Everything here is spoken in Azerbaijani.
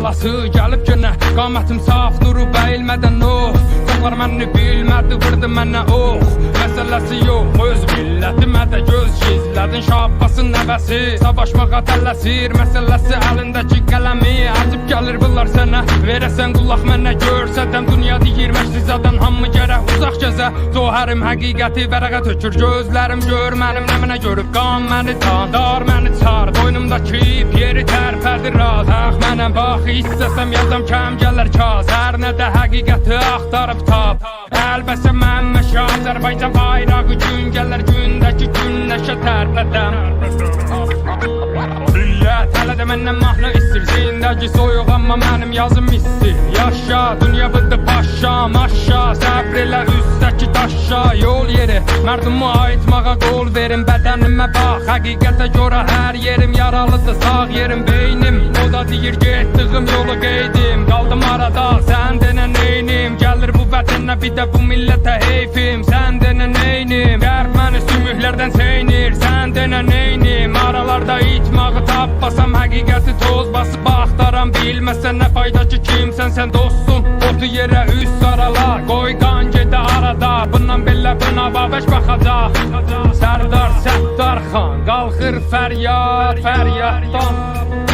balası gəlib gönə. Qamətim saf, nuru bəyilmədən Qollar məni bilmədi, vurdu mənə Məsələsi yox, öz millətimə də göz gizlədin. Şabbasın nəvəsi, savaşmağa tələsir. Məsələsi əlindəki qələmi, acib gəlir bunlar sənə. Verəsən qulaq mənə, görsədəm dünya deyir məşrizadan. Hamı gərək uzaq gəzə, zohərim həqiqəti vərəqə tökür. Gözlərim gör mənim nəminə görüb, qan məni dar məni çar. Boynumdakı ip yeri tərpədir raz. Mənəm bax, istəsəm yazam kəm gələr kaz. Hər nədə həqiqəti axtarıb tap. Əlbəsə mən məşə Azərbaycan bayrağı gün gələr, gündəki günləşə tərpədəm. Hüyyət hələ də məndən mahnı istir, zindəki soyuq amma mənim yazım istir. Yaşa, dünya bıdı paşa, maşa, səbr elə üstdəki daşa. Yol yeri, mərdumu aytmağa qol verin, bədənimə bax. Həqiqətə görə hər yerim yaralıdır, sağ yerim beynim. O da deyir getdiyim yolu qeydim, qaldım arada, sən denə neynim. Gəlir bu vətənə bir də bu millətə heyfim, sən denə neynim. Qərb məni sümüklərdən seynir, sən denə neynim. Aralarda itmağı tapmasam, həqiqəti toz basıb axtaram. Bilməsən nə fayda ki kimsən sən dostum, otu yerə üst sarala. Qoy qan gedə arada, bundan belə buna babəş baxacaq. Sərdar Səttar xan qalxır fəryad, fəryaddan.